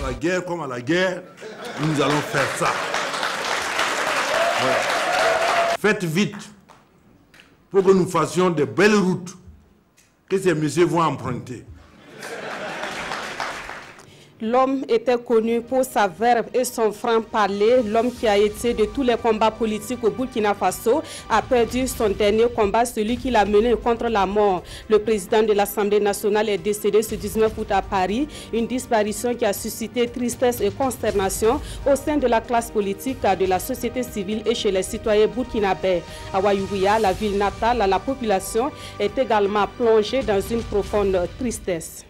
la guerre comme à la guerre, nous allons faire ça. Voilà. Faites vite pour que nous fassions de belles routes que ces messieurs vont emprunter. L'homme était connu pour sa verve et son franc-parler. L'homme qui a été de tous les combats politiques au Burkina Faso a perdu son dernier combat, celui qu'il a mené contre la mort. Le président de l'Assemblée nationale est décédé ce 19 août à Paris, une disparition qui a suscité tristesse et consternation au sein de la classe politique, de la société civile et chez les citoyens burkinabés. À Ouayouia, la ville natale, la population est également plongée dans une profonde tristesse.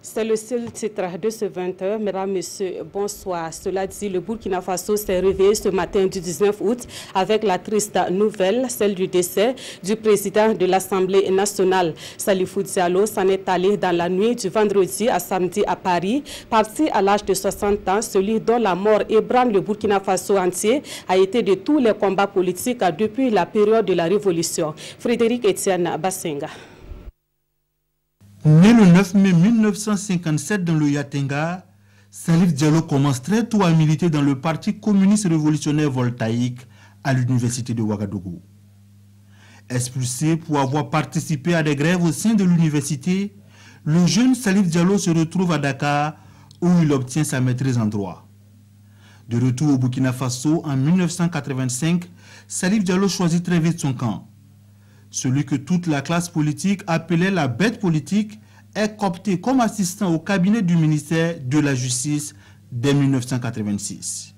C'est le seul titre de ce 20h. Mesdames, Messieurs, bonsoir. Cela dit, le Burkina Faso s'est réveillé ce matin du 19 août avec la triste nouvelle, celle du décès du président de l'Assemblée nationale. Salifou Diallo s'en est allé dans la nuit du vendredi à samedi à Paris. Parti à l'âge de 60 ans, celui dont la mort ébranle le Burkina Faso entier a été de tous les combats politiques depuis la période de la Révolution. Frédéric Etienne Bassenga. Né le 9 mai 1957 dans le Yatenga, Salif Diallo commence très tôt à militer dans le Parti communiste révolutionnaire voltaïque à l'université de Ouagadougou. Expulsé pour avoir participé à des grèves au sein de l'université, le jeune Salif Diallo se retrouve à Dakar où il obtient sa maîtrise en droit. De retour au Burkina Faso en 1985, Salif Diallo choisit très vite son camp. Celui que toute la classe politique appelait la bête politique est coopté comme assistant au cabinet du ministère de la Justice dès 1986.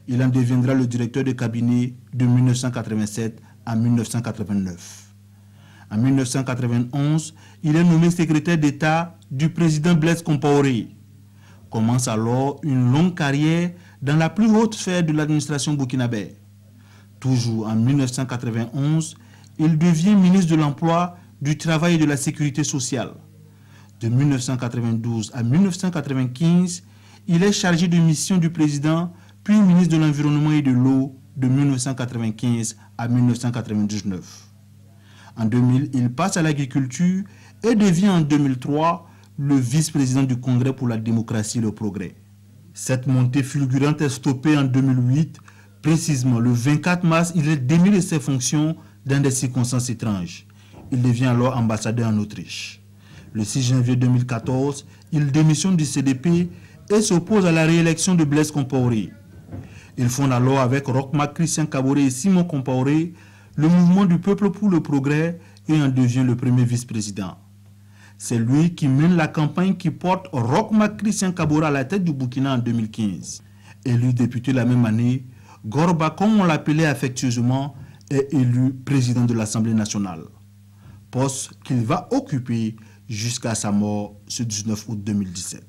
Il en deviendra le directeur de cabinet de 1987 à 1989. En 1991, il est nommé secrétaire d'État du président Blaise Compaoré. Commence alors une longue carrière dans la plus haute sphère de l'administration burkinabé. Toujours en 1991, il devient ministre de l'Emploi, du Travail et de la Sécurité sociale. De 1992 à 1995, il est chargé de mission du président, puis ministre de l'Environnement et de l'Eau de 1995 à 1999. En 2000, il passe à l'agriculture et devient en 2003 le vice-président du Congrès pour la démocratie et le progrès. Cette montée fulgurante est stoppée en 2008. Précisément, le 24 mars, il est démis de ses fonctions dans des circonstances étranges. Il devient alors ambassadeur en Autriche. Le 6 janvier 2014, il démissionne du CDP et s'oppose à la réélection de Blaise Compaoré. Il fonde alors avec Roch-Marc Christian Kaboré et Simon Compaoré le mouvement du peuple pour le progrès et en devient le premier vice-président. C'est lui qui mène la campagne qui porte Roch-Marc Christian Kaboré à la tête du Burkina en 2015. Élu député la même année, Gorba, comme on l'appelait affectueusement, est élu président de l'Assemblée nationale, poste qu'il va occuper jusqu'à sa mort ce 19 août 2017.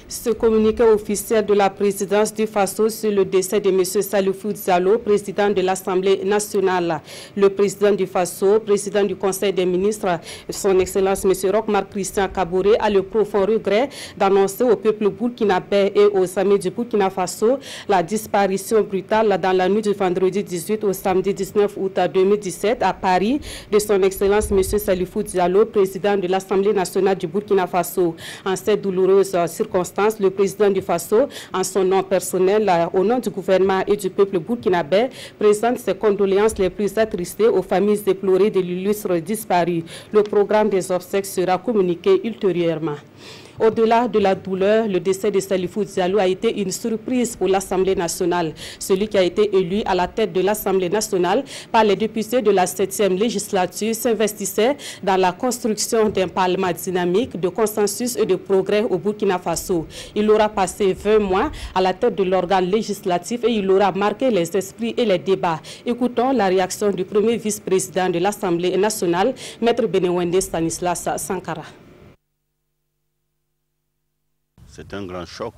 Ce communiqué officiel de la présidence du Faso sur le décès de M. Salifou Diallo, président de l'Assemblée nationale. Le président du Faso, président du Conseil des ministres, son Excellence M. Roch-Marc Christian Kaboré, a le profond regret d'annoncer au peuple burkinabé et aux amis du Burkina Faso la disparition brutale dans la nuit du vendredi 18 au samedi 19 août 2017 à Paris de son Excellence M. Salifou Diallo, président de l'Assemblée nationale du Burkina Faso. En cette douloureuse circonstance, le président du Faso, en son nom personnel, au nom du gouvernement et du peuple burkinabé, présente ses condoléances les plus attristées aux familles déplorées de l'illustre disparu. Le programme des obsèques sera communiqué ultérieurement. Au-delà de la douleur, le décès de Salifou Diallo a été une surprise pour l'Assemblée nationale. Celui qui a été élu à la tête de l'Assemblée nationale par les députés de la 7e législature s'investissait dans la construction d'un parlement dynamique, de consensus et de progrès au Burkina Faso. Il aura passé 20 mois à la tête de l'organe législatif et il aura marqué les esprits et les débats. Écoutons la réaction du premier vice-président de l'Assemblée nationale, Maître Benewende Stanislas Sankara. C'est un grand choc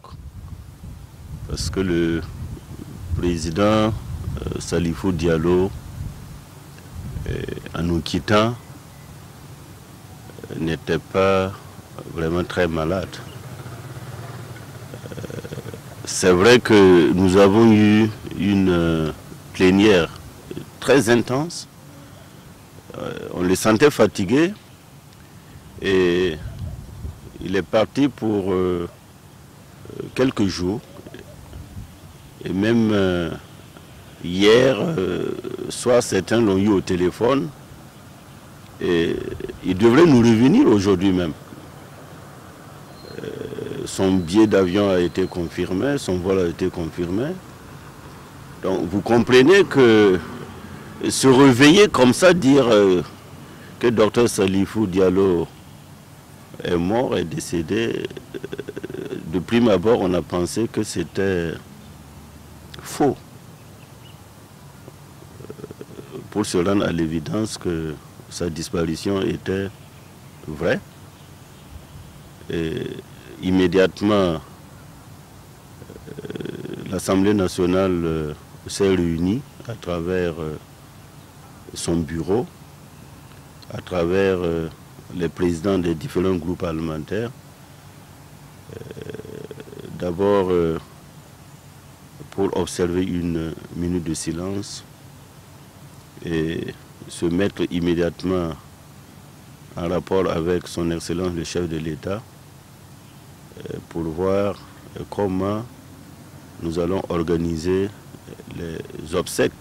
parce que le président Salifou Diallo, en nous quittant, n'était pas vraiment très malade. C'est vrai que nous avons eu une plénière très intense. On les sentait fatigués et Il est parti pour quelques jours. Et même hier, soit certains l'ont eu au téléphone. Et il devrait nous revenir aujourd'hui même. Son billet d'avion a été confirmé, son vol a été confirmé. Donc vous comprenez que se réveiller comme ça, dire que Dr Salifou Diallo est mort, est décédé, de prime abord on a pensé que c'était faux. Pour se rendre à l'évidence que sa disparition était vraie. Et immédiatement, l'Assemblée nationale s'est réunie à travers son bureau, à travers les présidents des différents groupes parlementaires. D'abord, pour observer une minute de silence et se mettre immédiatement en rapport avec son Excellence le chef de l'État pour voir comment nous allons organiser les obsèques.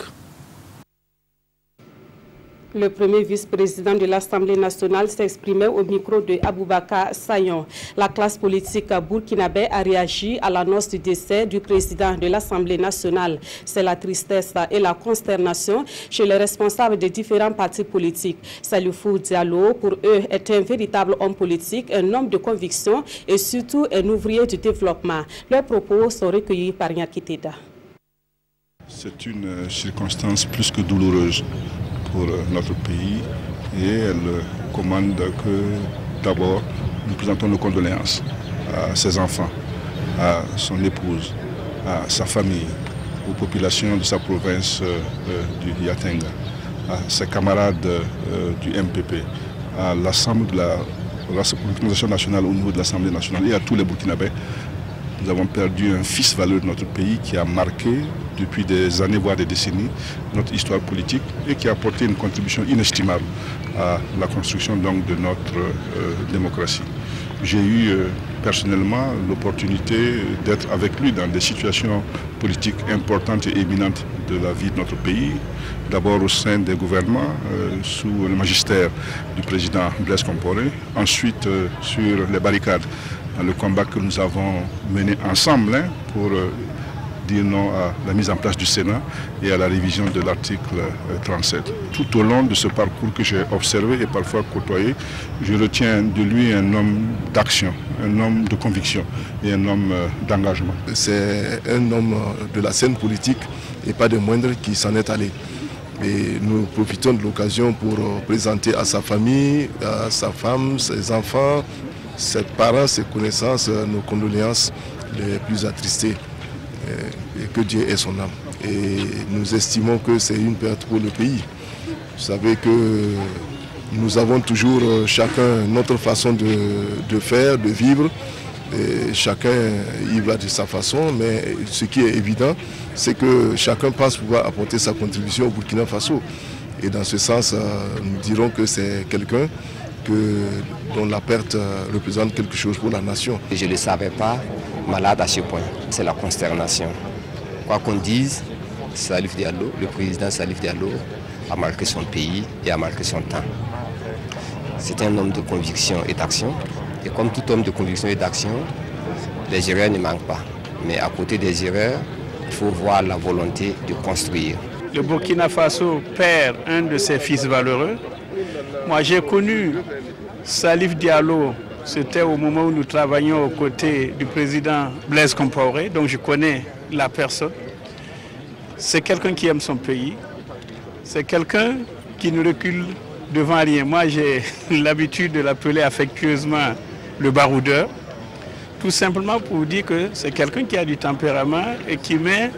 Le premier vice-président de l'Assemblée nationale s'exprimait au micro de Aboubakar Sayon. La classe politique burkinabé a réagi à l'annonce du décès du président de l'Assemblée nationale. C'est la tristesse et la consternation chez les responsables des différents partis politiques. Salifou Diallo, pour eux, est un véritable homme politique, un homme de conviction et surtout un ouvrier du développement. Leurs propos sont recueillis par Nyakiteda. C'est une circonstance plus que douloureuse pour notre pays et elle commande que d'abord nous présentons nos condoléances à ses enfants, à son épouse, à sa famille, aux populations de sa province du Yatenga, à ses camarades du MPP, à l'ensemble de l'organisation nationale au niveau de l'Assemblée nationale et à tous les Burkinabés. Nous avons perdu un fils valeur de notre pays qui a marqué depuis des années, voire des décennies, notre histoire politique et qui a apporté une contribution inestimable à la construction donc, de notre démocratie. J'ai eu personnellement l'opportunité d'être avec lui dans des situations politiques importantes et éminentes de la vie de notre pays. D'abord au sein des gouvernements, sous le magistère du président Blaise Compaoré, ensuite sur les barricades, dans le combat que nous avons mené ensemble pour dire non à la mise en place du Sénat et à la révision de l'article 37. Tout au long de ce parcours que j'ai observé et parfois côtoyé, je retiens de lui un homme d'action, un homme de conviction et un homme d'engagement. C'est un homme de la scène politique et pas de moindre qui s'en est allé. Et nous profitons de l'occasion pour présenter à sa famille, à sa femme, ses enfants, ses parents, ses connaissances, nos condoléances les plus attristées. Et que Dieu ait son âme. Et nous estimons que c'est une perte pour le pays. Vous savez que nous avons toujours chacun notre façon de faire, de vivre. Et chacun y va de sa façon, mais ce qui est évident, c'est que chacun pense pouvoir apporter sa contribution au Burkina Faso. Et dans ce sens, nous dirons que c'est quelqu'un dont la perte représente quelque chose pour la nation. Je ne le savais pas malade à ce point. C'est la consternation. Quoi qu'on dise, Salif Diallo, le président Salif Diallo a marqué son pays et a marqué son temps. C'est un homme de conviction et d'action. Et comme tout homme de conviction et d'action, les erreurs ne manquent pas. Mais à côté des erreurs, il faut voir la volonté de construire. Le Burkina Faso perd un de ses fils valeureux. Moi, j'ai connu Salif Diallo, c'était au moment où nous travaillions aux côtés du président Blaise Compaoré, donc je connais la personne. C'est quelqu'un qui aime son pays, c'est quelqu'un qui ne recule devant rien. Moi, j'ai l'habitude de l'appeler affectueusement le baroudeur, tout simplement pour vous dire que c'est quelqu'un qui a du tempérament et qui met,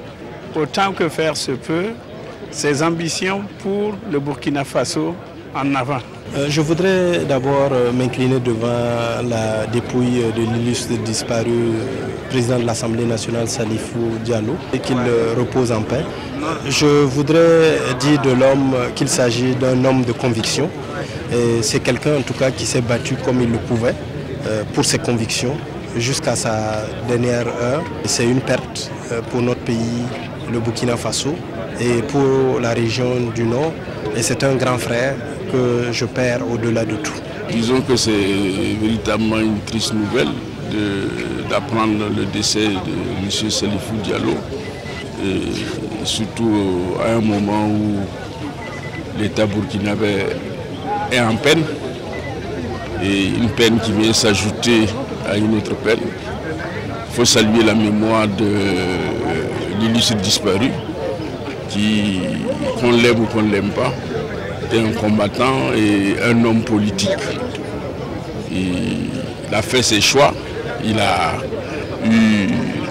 autant que faire se peut, ses ambitions pour le Burkina Faso en avant. Je voudrais d'abord m'incliner devant la dépouille de l'illustre disparu président de l'Assemblée nationale Salifou Diallo et qu'il repose en paix. Je voudrais dire de l'homme qu'il s'agit d'un homme de conviction. C'est quelqu'un en tout cas qui s'est battu comme il le pouvait pour ses convictions jusqu'à sa dernière heure. C'est une perte pour notre pays, le Burkina Faso, et pour la région du Nord. Et c'est un grand frère que je perds au-delà de tout. Disons que c'est véritablement une triste nouvelle d'apprendre le décès de M. Salifou Diallo, et surtout à un moment où l'État burkinabé est en peine, et une peine qui vient s'ajouter à une autre peine. Il faut saluer la mémoire de l'illustre disparu, qui, qu'on l'aime ou qu'on ne l'aime pas, est un combattant et un homme politique. Il a fait ses choix, il a eu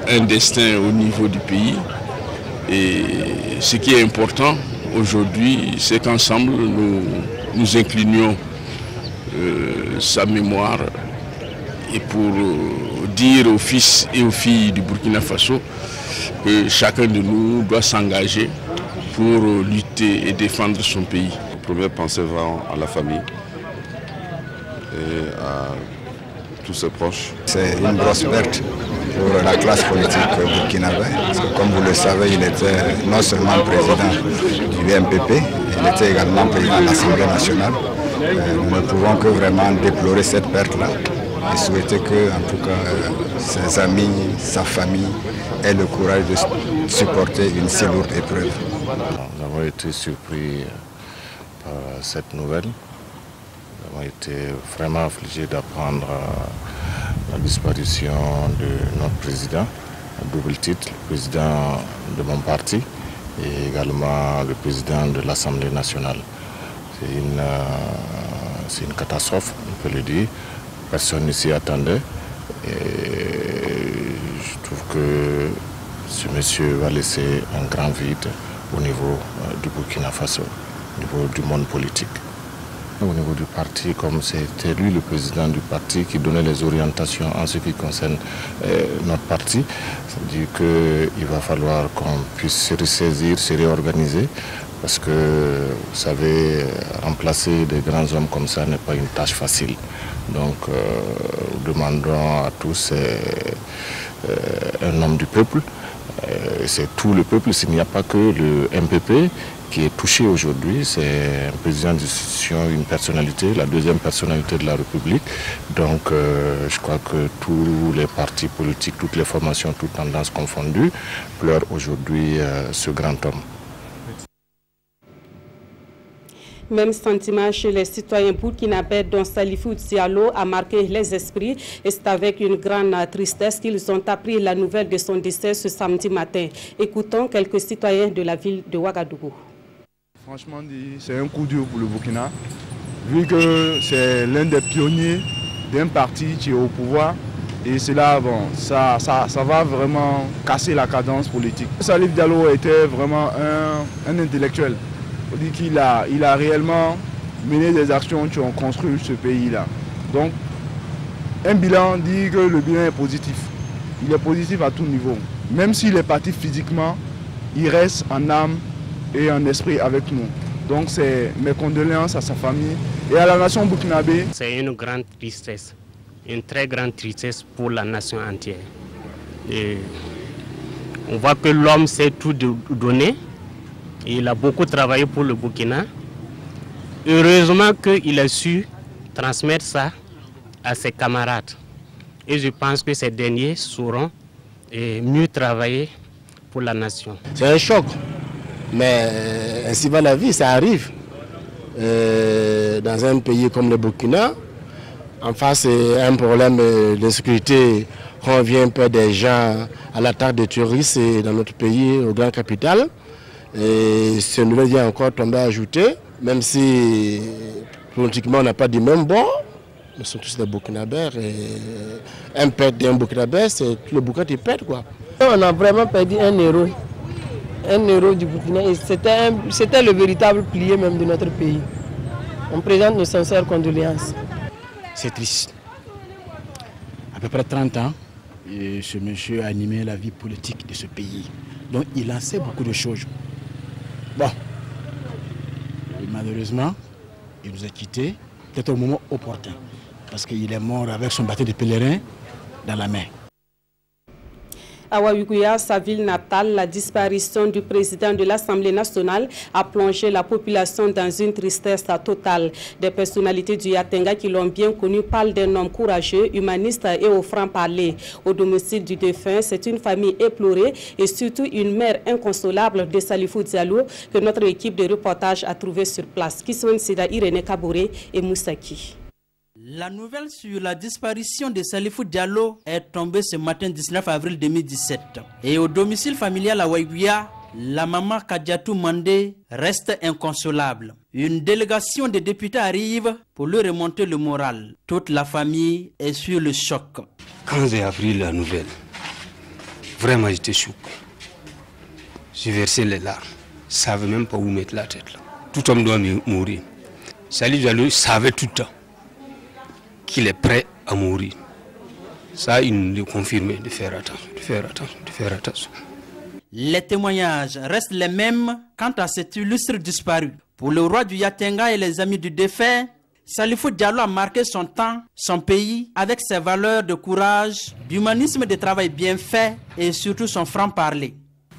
un destin au niveau du pays, et ce qui est important aujourd'hui, c'est qu'ensemble nous inclinions sa mémoire, et pour dire aux fils et aux filles du Burkina Faso que chacun de nous doit s'engager pour lutter et défendre son pays. La première pensée va à la famille et à tous ses proches. C'est une grosse perte pour la classe politique burkinabé. Parce que comme vous le savez, il était non seulement président du MPP, il était également président de l'Assemblée nationale. Nous ne pouvons que vraiment déplorer cette perte-là et souhaiter que, en tout cas, ses amis, sa famille aient le courage de supporter une si lourde épreuve. Nous avons été surpris par cette nouvelle. Nous avons été vraiment affligés d'apprendre la disparition de notre président, à double titre, le président de mon parti et également le président de l'Assemblée nationale. C'est une catastrophe, on peut le dire. Personne ne s'y attendait. Et je trouve que ce monsieur va laisser un grand vide au niveau du Burkina Faso, au niveau du monde politique. Au niveau du parti, comme c'était lui le président du parti qui donnait les orientations en ce qui concerne notre parti, c'est-à-dire qu'il va falloir qu'on puisse se ressaisir, se réorganiser, parce que, vous savez, remplacer des grands hommes comme ça n'est pas une tâche facile. Donc, nous demandons à tous un homme du peuple, c'est tout le peuple, s'il n'y a pas que le MPP qui est touché aujourd'hui, c'est un président d'institution, une personnalité, la deuxième personnalité de la République. Donc je crois que tous les partis politiques, toutes les formations, toutes tendances confondues, pleurent aujourd'hui ce grand homme. Même sentiment chez les citoyens burkinabés dont Salifou Diallo a marqué les esprits, et c'est avec une grande tristesse qu'ils ont appris la nouvelle de son décès ce samedi matin. Écoutons quelques citoyens de la ville de Ouagadougou. Franchement, c'est un coup dur pour le Burkina, vu que c'est l'un des pionniers d'un parti qui est au pouvoir, et cela, bon, ça va vraiment casser la cadence politique. Salif Diallo était vraiment un intellectuel. On dit qu'il a réellement mené des actions qui ont construit ce pays-là. Donc, un bilan dit que le bilan est positif. Il est positif à tout niveau. Même s'il est parti physiquement, il reste en âme et en esprit avec nous. Donc, c'est mes condoléances à sa famille et à la nation burkinabé. C'est une grande tristesse, une très grande tristesse pour la nation entière. Et on voit que l'homme sait tout donner. Il a beaucoup travaillé pour le Burkina. Heureusement qu'il a su transmettre ça à ses camarades. Et je pense que ces derniers sauront mieux travailler pour la nation. C'est un choc, mais ainsi va la vie, ça arrive. Dans un pays comme le Burkina, en face, c'est un problème de sécurité. On vient un peu des gens à l'attaque des terroristes dans notre pays, aux grandes capitales. Et ce nouvel vient encore tomber à ajouter, même si politiquement on n'a pas du même bord, nous sommes tous des Burkinabés. Un pète d'un Burkinabé, c'est tout le Burkina qui pète, quoi. On a vraiment perdu un héros du Burkina, et c'était le véritable pilier même de notre pays. On présente nos sincères condoléances. C'est triste. À peu près 30 ans, et ce monsieur a animé la vie politique de ce pays. Donc il en sait beaucoup de choses. Bon, malheureusement, il nous a quittés, peut-être au moment opportun. parce qu'il est mort avec son bâton de pèlerin dans la main. À Waouigouya, sa ville natale, la disparition du président de l'Assemblée nationale a plongé la population dans une tristesse totale. Des personnalités du Yatenga qui l'ont bien connu parlent d'un homme courageux, humaniste et au franc-parler. Au domicile du défunt, c'est une famille éplorée et surtout une mère inconsolable de Salifou Diallo que notre équipe de reportage a trouvé sur place. Kissoun Sida Irene Kabouré et Moussaki. La nouvelle sur la disparition de Salifou Diallo est tombée ce matin 19 avril 2017. Et au domicile familial à Waouigouya, la maman Kadiatou Mandé reste inconsolable. Une délégation de députés arrive pour lui remonter le moral. Toute la famille est sur le choc. Quand j'ai appris la nouvelle, vraiment j'étais choqué. J'ai versé les larmes. Je ne savais même pas où mettre la tête là. Tout homme doit mourir. Salifou Diallo savait tout le temps qu'il est prêt à mourir. Ça, il nous le confirmait, de faire attention, de faire attention, de faire attention. Les témoignages restent les mêmes quant à cet illustre disparu. Pour le roi du Yatenga et les amis du défunt, Salifou Diallo a marqué son temps, son pays, avec ses valeurs de courage, d'humanisme, de travail bien fait et surtout son franc-parler.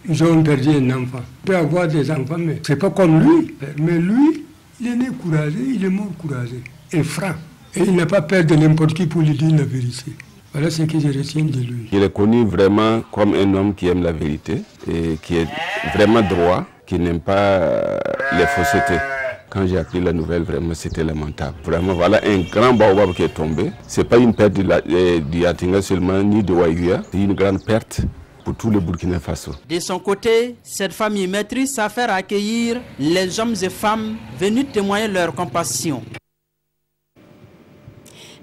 Ils ont perdu un enfant. On peut avoir des enfants, mais c'est pas comme lui. Mais lui, il est né courageux, il est mort courageux et franc. Et il n'a pas peur de n'importe qui pour lui dire la vérité. Voilà ce que je retiens de lui. Il est connu vraiment comme un homme qui aime la vérité et qui est vraiment droit, qui n'aime pas les faussetés. Quand j'ai appris la nouvelle, vraiment c'était lamentable. Vraiment, voilà un grand baobab qui est tombé. Ce n'est pas une perte du Yatenga seulement, ni de Waouigouya. C'est une grande perte pour tout le Burkina Faso. De son côté, cette famille maîtrise sa faire accueillir les hommes et femmes venus témoigner leur compassion.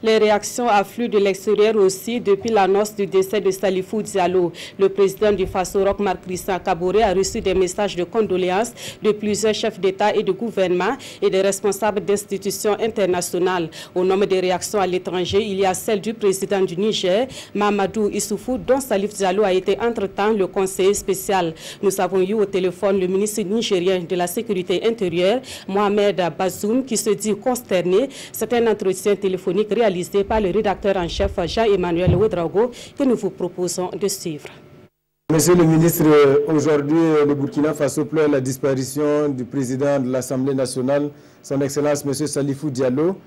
Les réactions affluent de l'extérieur aussi depuis l'annonce du décès de Salifou Diallo. Le président du Faso, Roch Marc Christian Kaboré, a reçu des messages de condoléances de plusieurs chefs d'État et de gouvernement et des responsables d'institutions internationales. Au nombre des réactions à l'étranger, il y a celle du président du Niger, Mamadou Issoufou, dont Salif Diallo a été entre-temps le conseiller spécial. Nous avons eu au téléphone le ministre nigérien de la Sécurité intérieure, Mohamed Bazoum, qui se dit consterné. C'est un entretien téléphonique réalisé par le rédacteur en chef Jean-Emmanuel Ouedraogo que nous vous proposons de suivre. Monsieur le ministre, aujourd'hui le Burkina Faso pleure la disparition du président de l'Assemblée nationale, son Excellence M. Salifou Diallo.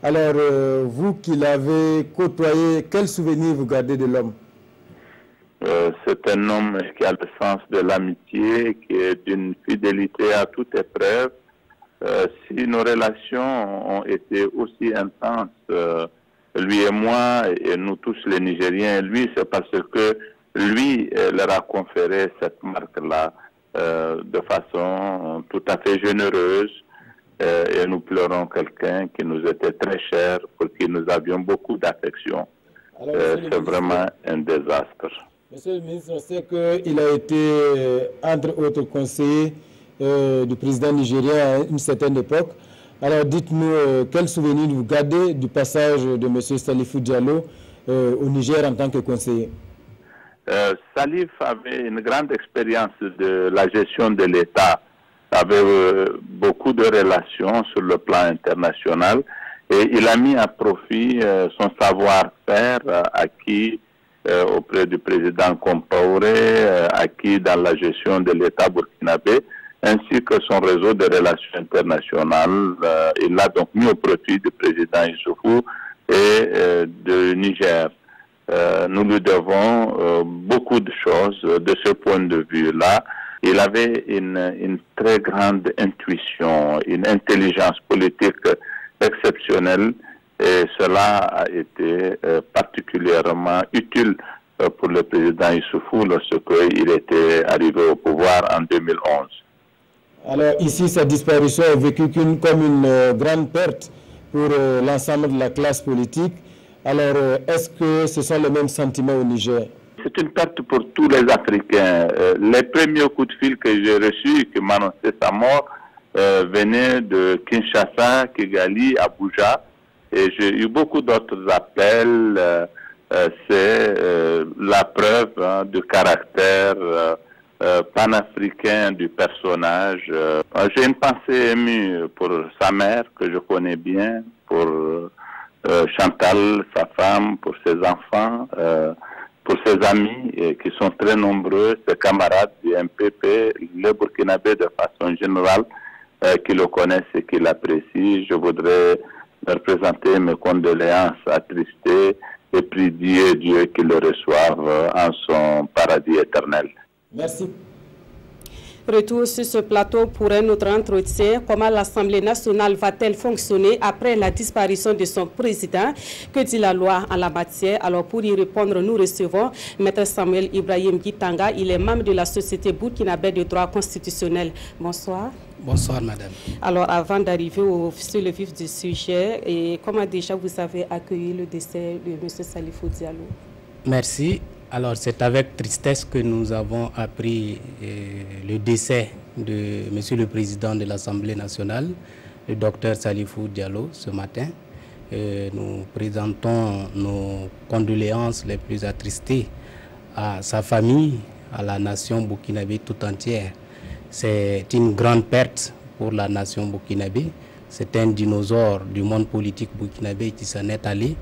Alors, vous qui l'avez côtoyé, quel souvenir vous gardez de l'homme? C'est un homme qui a le sens de l'amitié, qui est d'une fidélité à toute épreuve. Si nos relations ont été aussi intenses, lui et moi, et nous tous les Nigériens, lui, c'est parce que lui leur a conféré cette marque-là de façon tout à fait généreuse. Et nous pleurons quelqu'un qui nous était très cher, pour qui nous avions beaucoup d'affection. C'est vraiment un désastre. Monsieur le ministre, on sait qu'il a été, entre autres conseillers, du président nigérien à une certaine époque. Alors dites-nous, quel souvenir vous gardez du passage de M. Salifou Diallo au Niger en tant que conseiller? Salif avait une grande expérience de la gestion de l'État, avait beaucoup de relations sur le plan international et il a mis à profit son savoir-faire acquis auprès du président Compaoré, acquis dans la gestion de l'État burkinabé, ainsi que son réseau de relations internationales. Il l'a donc mis au profit du président Issoufou et du Niger. Nous lui devons beaucoup de choses de ce point de vue-là. Il avait une très grande intuition, une intelligence politique exceptionnelle et cela a été particulièrement utile pour le président Issoufou lorsqu'il était arrivé au pouvoir en 2011. Alors ici, sa disparition est vécue comme une grande perte pour l'ensemble de la classe politique. Alors, est-ce que ce sont les mêmes sentiments au Niger? C'est une perte pour tous les Africains. Les premiers coups de fil que j'ai reçus qui m'annonçaient sa mort venaient de Kinshasa, Kigali, Abuja. Et j'ai eu beaucoup d'autres appels. C'est la preuve du caractère panafricain du personnage. J'ai une pensée émue pour sa mère, que je connais bien, pour Chantal, sa femme, pour ses enfants, pour ses amis qui sont très nombreux, ses camarades du MPP, les Burkinabés de façon générale, qui le connaissent et qui l'apprécient. Je voudrais leur présenter mes condoléances attristées et prier Dieu qu'il le reçoive en son paradis éternel. Merci. Retour sur ce plateau pour un autre entretien. Comment l'Assemblée nationale va-t-elle fonctionner après la disparition de son président? Que dit la loi en la matière? Alors pour y répondre, nous recevons Maître Samuel Ibrahim Gitanga. Il est membre de la Société burkinabé de droit constitutionnel. Bonsoir. Bonsoir, madame. Alors, avant d'arriver sur le vif du sujet, et comment déjà vous avez accueilli le décès de M. Salifou Diallo? Merci. Alors, c'est avec tristesse que nous avons appris le décès de M. le Président de l'Assemblée nationale, le docteur Salifou Diallo, ce matin. Nous présentons nos condoléances les plus attristées à sa famille, à la nation burkinabé tout entière. C'est une grande perte pour la nation burkinabé. C'est un dinosaure du monde politique burkinabé qui s'en est allé.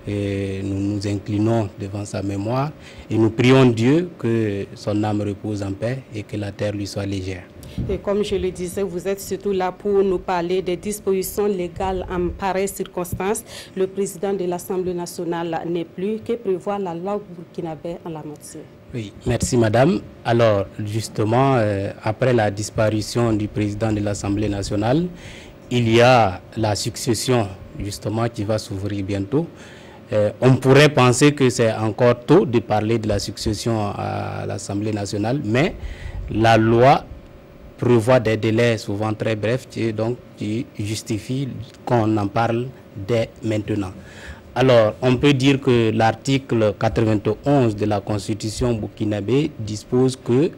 Et nous nous inclinons devant sa mémoire et nous prions Dieu que son âme repose en paix et que la terre lui soit légère. Et comme je le disais, vous êtes surtout là pour nous parler des dispositions légales en pareille circonstance. Le président de l'Assemblée nationale n'est plus. Que prévoit la loi burkinabé en la matière? Oui, merci madame. Alors justement, après la disparition du président de l'Assemblée nationale, il y a la succession justement qui va s'ouvrir bientôt. On pourrait penser que c'est encore tôt de parler de la succession à l'Assemblée nationale, mais la loi prévoit des délais souvent très brefs qui justifient qu'on en parle dès maintenant. Alors, on peut dire que l'article 91 de la Constitution burkinabé dispose que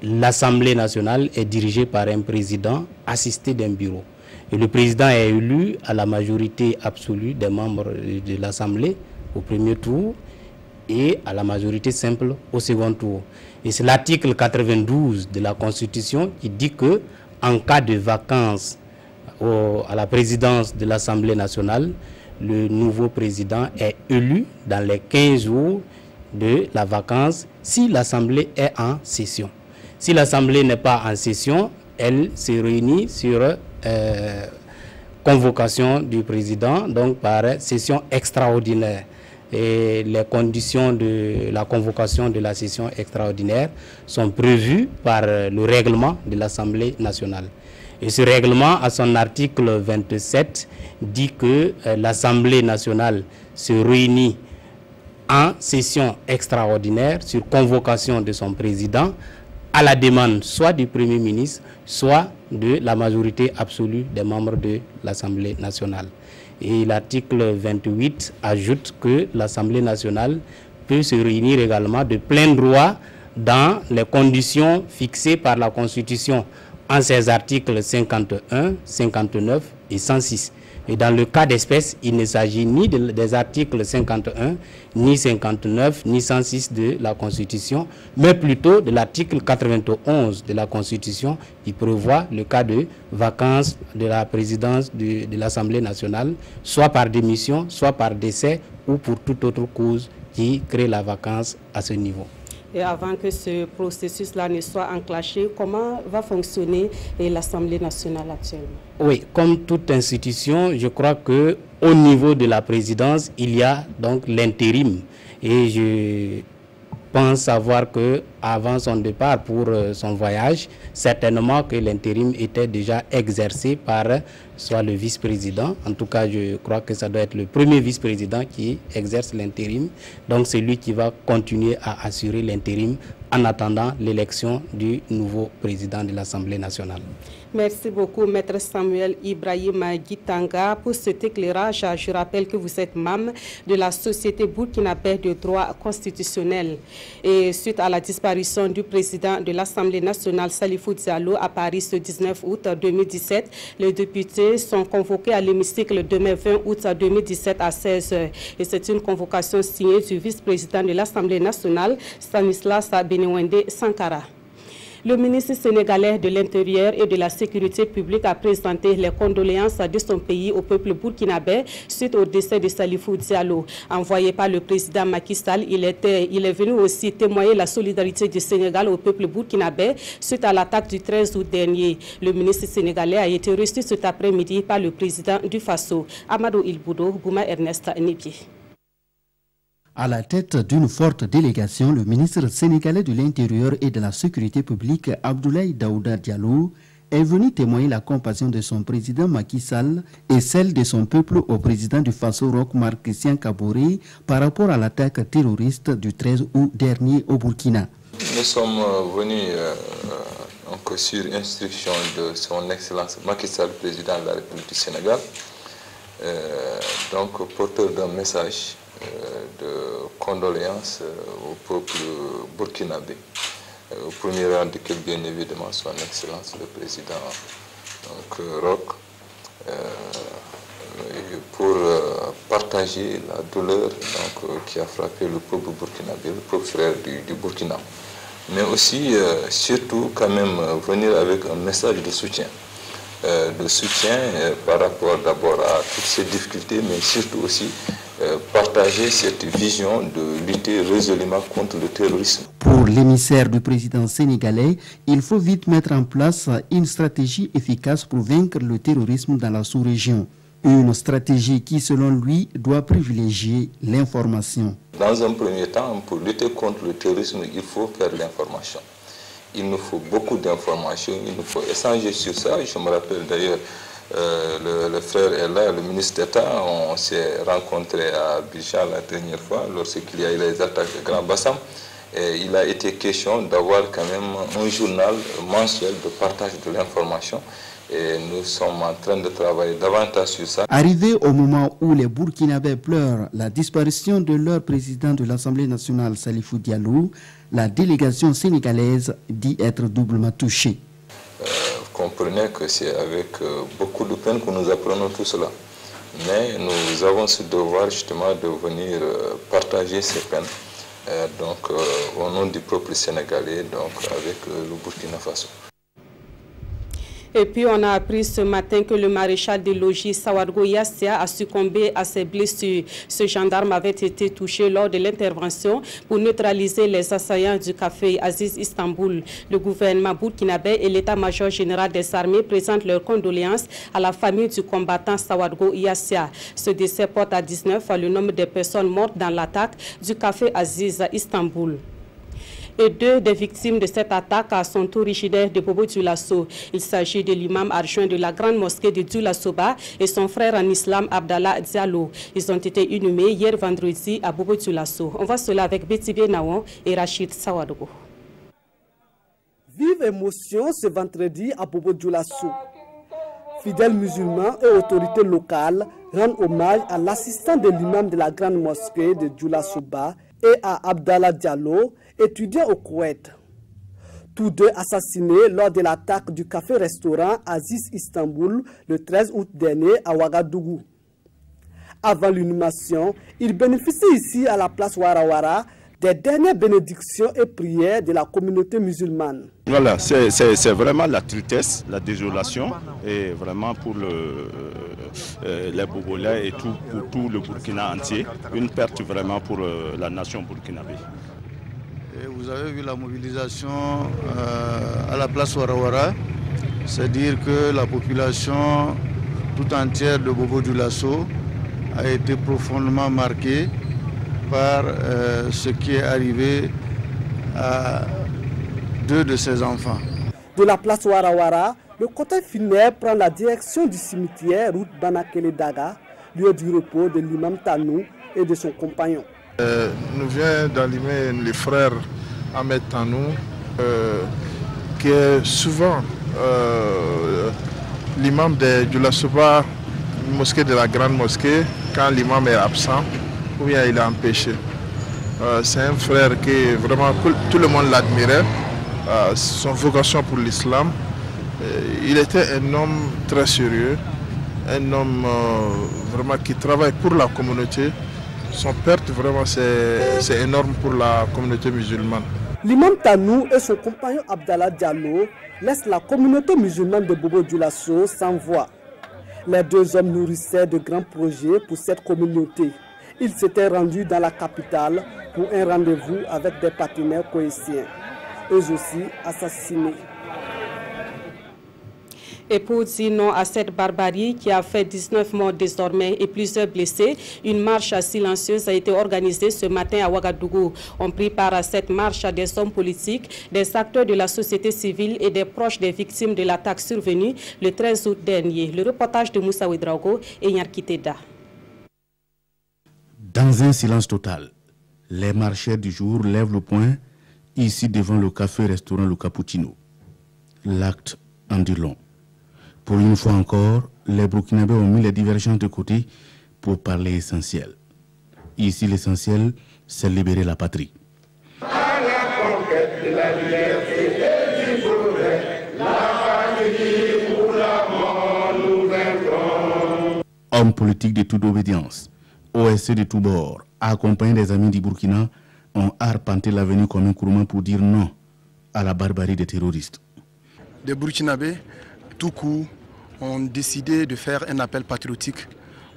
l'Assemblée nationale est dirigée par un président assisté d'un bureau. Et le président est élu à la majorité absolue des membres de l'Assemblée au premier tour et à la majorité simple au second tour. Et c'est l'article 92 de la Constitution qui dit que en cas de vacances à la présidence de l'Assemblée nationale, le nouveau président est élu dans les 15 jours de la vacance si l'Assemblée est en session. Si l'Assemblée n'est pas en session, elle se réunit sur convocation du président, donc par session extraordinaire. Et les conditions de la convocation de la session extraordinaire sont prévues par le règlement de l'Assemblée nationale. Et ce règlement, à son article 27, dit que l'Assemblée nationale se réunit en session extraordinaire sur convocation de son président à la demande soit du Premier ministre, soit de la majorité absolue des membres de l'Assemblée nationale. Et l'article 28 ajoute que l'Assemblée nationale peut se réunir également de plein droit dans les conditions fixées par la Constitution en ses articles 51, 59 et 106. Et dans le cas d'espèce, il ne s'agit ni des articles 51, ni 59, ni 106 de la Constitution, mais plutôt de l'article 91 de la Constitution qui prévoit le cas de vacances de la présidence de l'Assemblée nationale, soit par démission, soit par décès ou pour toute autre cause qui crée la vacance à ce niveau. Et avant que ce processus-là ne soit enclenché, comment va fonctionner l'Assemblée nationale actuellement? Oui, comme toute institution, je crois qu'au niveau de la présidence, il y a donc l'intérim. Et je pense savoir qu'avant son départ pour son voyage, certainement que l'intérim était déjà exercé par soit le vice-président. En tout cas, je crois que ça doit être le premier vice-président qui exerce l'intérim. Donc c'est lui qui va continuer à assurer l'intérim en attendant l'élection du nouveau président de l'Assemblée nationale. Merci beaucoup, Maître Samuel Ibrahim Gitanga, pour cet éclairage. Je rappelle que vous êtes membre de la Société burkinabé de droit constitutionnel. Et suite à la disparition du président de l'Assemblée nationale, Salifou Diallo, à Paris ce 19 août 2017, les députés sont convoqués à l'hémicycle demain 20 août 2017 à 16h. Et c'est une convocation signée du vice-président de l'Assemblée nationale, Stanislas Benewende Sankara. Le ministre sénégalais de l'Intérieur et de la Sécurité publique a présenté les condoléances de son pays au peuple burkinabé suite au décès de Salifou Diallo. Envoyé par le président Macky Sall, il est venu aussi témoigner la solidarité du Sénégal au peuple burkinabé suite à l'attaque du 13 août dernier. Le ministre sénégalais a été reçu cet après-midi par le président du Faso, Amadou Ilboudo, Bouma Ernest Népié. À la tête d'une forte délégation, le ministre sénégalais de l'Intérieur et de la Sécurité publique, Abdoulaye Daouda Diallo, est venu témoigner la compassion de son président Macky Sall et celle de son peuple au président du Faso, Roch Marc Christian Kaboré, par rapport à l'attaque terroriste du 13 août dernier au Burkina. Nous sommes venus sur instruction de son Excellence Macky Sall, président de la République du Sénégal, donc porteur d'un message de condoléances au peuple burkinabé. Au premier rang duquel, bien évidemment, son Excellence le président Roch, pour partager la douleur qui a frappé le peuple burkinabé, le peuple frère du Burkina. Mais aussi, surtout, quand même, venir avec un message de soutien. Par rapport d'abord à toutes ces difficultés, mais surtout aussi partager cette vision de lutter résolument contre le terrorisme. Pour l'émissaire du président sénégalais, il faut vite mettre en place une stratégie efficace pour vaincre le terrorisme dans la sous-région. Une stratégie qui, selon lui, doit privilégier l'information. Dans un premier temps, pour lutter contre le terrorisme, il faut faire l'information. Il nous faut beaucoup d'informations, il nous faut échanger sur ça. Je me rappelle d'ailleurs, le frère est là, le ministre d'État, on s'est rencontré à Abidjan la dernière fois, lorsqu'il y a eu les attaques de Grand Bassam. Et il a été question d'avoir quand même un journal mensuel de partage de l'information. Et nous sommes en train de travailler davantage sur ça. Arrivé au moment où les Burkinabés pleurent la disparition de leur président de l'Assemblée nationale, Salifou Diallo, la délégation sénégalaise dit être doublement touchée. Vous comprenez que c'est avec beaucoup de peine que nous apprenons tout cela. Mais nous avons ce devoir justement de venir partager ces peines au nom du peuple sénégalais, avec le Burkina Faso. Et puis on a appris ce matin que le maréchal des logis Sawadgo Yassia a succombé à ses blessures. Ce gendarme avait été touché lors de l'intervention pour neutraliser les assaillants du café Aziz Istanbul. Le gouvernement burkinabé et l'état-major général des armées présentent leurs condoléances à la famille du combattant Sawadgo Yassia. Ce décès porte à 19 le nombre de personnes mortes dans l'attaque du café Aziz Istanbul. Et deux des victimes de cette attaque sont originaires de Bobo Dioulasso. Il s'agit de l'imam adjoint de la grande mosquée de Dioulasoba et son frère en islam Abdallah Diallo. Ils ont été inhumés hier vendredi à Bobo Dioulasso. On voit cela avec Betty Naouan et Rachid Sawadogo. Vive émotion ce vendredi à Bobo Dioulasso. Fidèles musulmans et autorités locales rendent hommage à l'assistant de l'imam de la grande mosquée de Dioulasoba et à Abdallah Diallo, étudiant au Koweït. Tous deux assassinés lors de l'attaque du café-restaurant Aziz Istanbul le 13 août dernier à Ouagadougou. Avant l'inhumation, ils bénéficient ici à la place Warawara des dernières bénédictions et prières de la communauté musulmane. Voilà, c'est vraiment la tristesse, la désolation, et vraiment pour les Bogolais et pour tout le Burkina entier, une perte vraiment pour la nation burkinabé. Et vous avez vu la mobilisation à la place Warawara, c'est-à-dire que la population tout entière de Bobo Dioulasso a été profondément marquée par ce qui est arrivé à deux de ses enfants. De la place Warawara, le cortège funèbre prend la direction du cimetière route Banakele Daga, lieu du repos de l'imam Tanou et de son compagnon. Nous vient d'allumer les frères Ahmed Tanou, qui est souvent l'imam de Dioulasoba, mosquée de la grande mosquée, quand l'imam est absent ou bien il est empêché. C'est un frère qui vraiment tout le monde l'admirait, son vocation pour l'islam. Il était un homme très sérieux, un homme vraiment qui travaille pour la communauté. Son perte vraiment c'est énorme pour la communauté musulmane. L'imam Tanou et son compagnon Abdallah Diallo laissent la communauté musulmane de Bobo Dioulasso sans voix. Les deux hommes nourrissaient de grands projets pour cette communauté. Ils s'étaient rendus dans la capitale pour un rendez-vous avec des partenaires coïnciens, eux aussi assassinés. Et pour dire non à cette barbarie qui a fait 19 morts désormais et plusieurs blessés, une marche silencieuse a été organisée ce matin à Ouagadougou. On prit part à cette marche des hommes politiques, des acteurs de la société civile et des proches des victimes de l'attaque survenue le 13 août dernier. Le reportage de Moussa Ouedraogo et Nyarkiteda. Dans un silence total, les marcheurs du jour lèvent le poing ici devant le café-restaurant Le Cappuccino. L'acte en dit long. Pour une fois encore, les Burkinabés ont mis les divergences de côté pour parler essentiel. Ici, l'essentiel, c'est libérer la patrie. À la conquête de la liberté et du progrès, la patrie pour la mort nous vaincrons. Hommes politiques de toute obédience, OSC de tous bords, accompagnés des amis du Burkina, ont arpenté l'avenue comme un courant pour dire non à la barbarie des terroristes. Des Burkinabés, tout court, ont décidé de faire un appel patriotique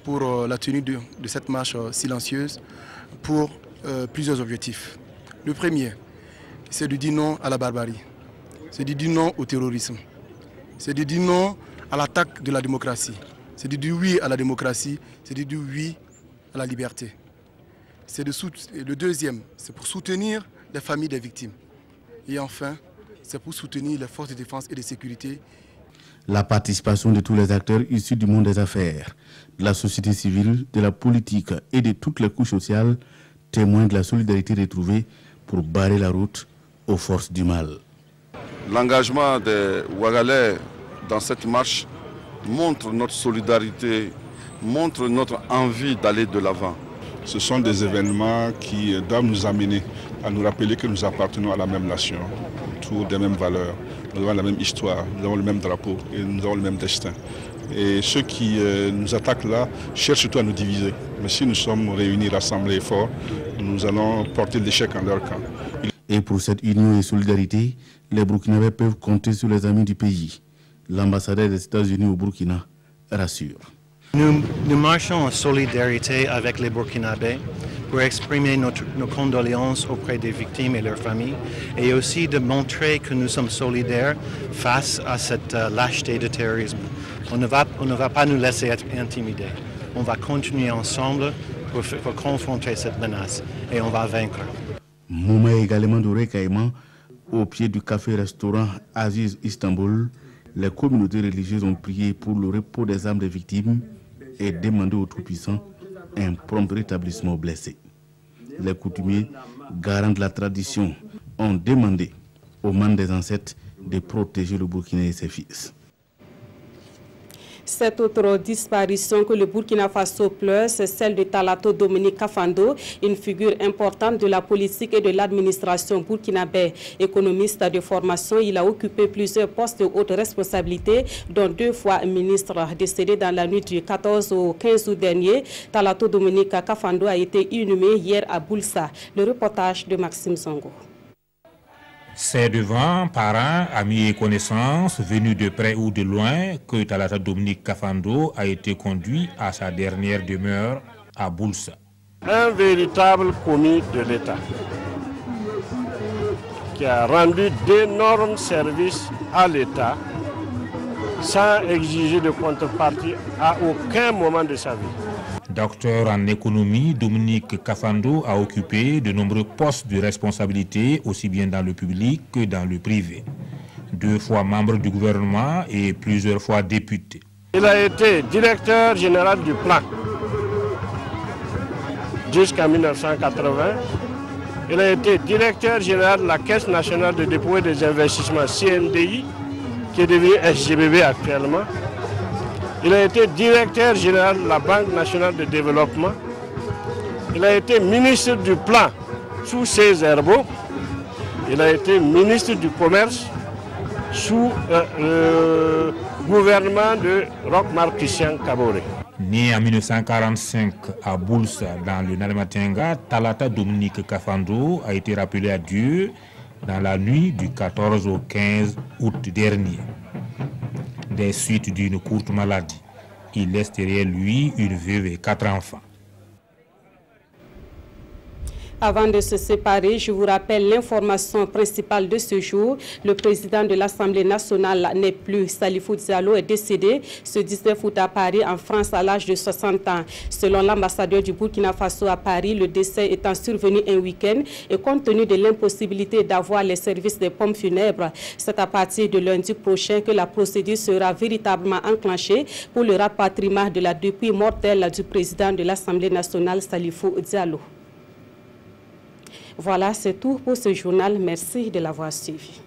pour la tenue de cette marche silencieuse pour plusieurs objectifs. Le premier, c'est de dire non à la barbarie, c'est de dire non au terrorisme, c'est de dire non à l'attaque de la démocratie, c'est de dire oui à la démocratie, c'est de dire oui à la liberté. Le deuxième, c'est pour soutenir les familles des victimes. Et enfin, c'est pour soutenir les forces de défense et de sécurité. La participation de tous les acteurs issus du monde des affaires, de la société civile, de la politique et de toutes les couches sociales témoigne de la solidarité retrouvée pour barrer la route aux forces du mal. L'engagement des Ouagalais dans cette marche montre notre solidarité, montre notre envie d'aller de l'avant. Ce sont des événements qui doivent nous amener à nous rappeler que nous appartenons à la même nation, autour des mêmes valeurs. Nous avons la même histoire, nous avons le même drapeau et nous avons le même destin. Et ceux qui nous attaquent là cherchent surtout à nous diviser. Mais si nous sommes réunis, rassemblés et forts, nous allons porter l'échec en leur camp. Et pour cette union et solidarité, les Burkinabés peuvent compter sur les amis du pays. L'ambassadeur des États-Unis au Burkina rassure. Nous marchons en solidarité avec les Burkinabés pour exprimer nos condoléances auprès des victimes et leurs familles et aussi de montrer que nous sommes solidaires face à cette lâcheté de terrorisme. On ne va pas nous laisser être intimidés. On va continuer ensemble pour confronter cette menace et on va vaincre. Moment également de recueillement au pied du café-restaurant Aziz Istanbul. Les communautés religieuses ont prié pour le repos des âmes des victimes et demandé aux Tout-Puissants un prompt rétablissement aux blessés. Les coutumiers, garants de la tradition, ont demandé aux membres des ancêtres de protéger le Burkina et ses fils. Cette autre disparition que le Burkina Faso pleure, c'est celle de Talato Dominique Kafando, une figure importante de la politique et de l'administration burkinabé. Économiste de formation, il a occupé plusieurs postes de haute responsabilité, dont 2 fois ministre. Décédé dans la nuit du 14 au 15 août dernier, Talato Dominique Kafando a été inhumé hier à Boulsa. Le reportage de Maxime Songo. C'est devant parents, amis et connaissances, venus de près ou de loin, que Talata Dominique Kafando a été conduit à sa dernière demeure à Boulsa. Un véritable commis de l'État qui a rendu d'énormes services à l'État sans exiger de contrepartie à aucun moment de sa vie. Docteur en économie, Dominique Kafando a occupé de nombreux postes de responsabilité, aussi bien dans le public que dans le privé. 2 fois membre du gouvernement et plusieurs fois député. Il a été directeur général du plan jusqu'en 1980. Il a été directeur général de la Caisse nationale de dépôt et des investissements CNDI, qui est devenue SGBB actuellement. Il a été directeur général de la Banque nationale de développement. Il a été ministre du plan sous ses Herbeaux. Il a été ministre du commerce sous le gouvernement de Roch-Marc Christian Kaboré. Né en 1945 à Boulsa, dans le Nalmatinga, Talata Dominique Kafando a été rappelé à Dieu dans la nuit du 14 au 15 août dernier. Des suites d'une courte maladie, il laisse derrière lui une veuve et 4 enfants. Avant de se séparer, je vous rappelle l'information principale de ce jour. Le président de l'Assemblée nationale n'est plus. Salifou Diallo est décédé ce 19 août à Paris, en France, à l'âge de 60 ans. Selon l'ambassadeur du Burkina Faso à Paris, le décès étant survenu un week-end et compte tenu de l'impossibilité d'avoir les services des pompes funèbres, c'est à partir de lundi prochain que la procédure sera véritablement enclenchée pour le rapatriement de la dépouille mortelle du président de l'Assemblée nationale, Salifou Diallo. Voilà, c'est tout pour ce journal. Merci de l'avoir suivi.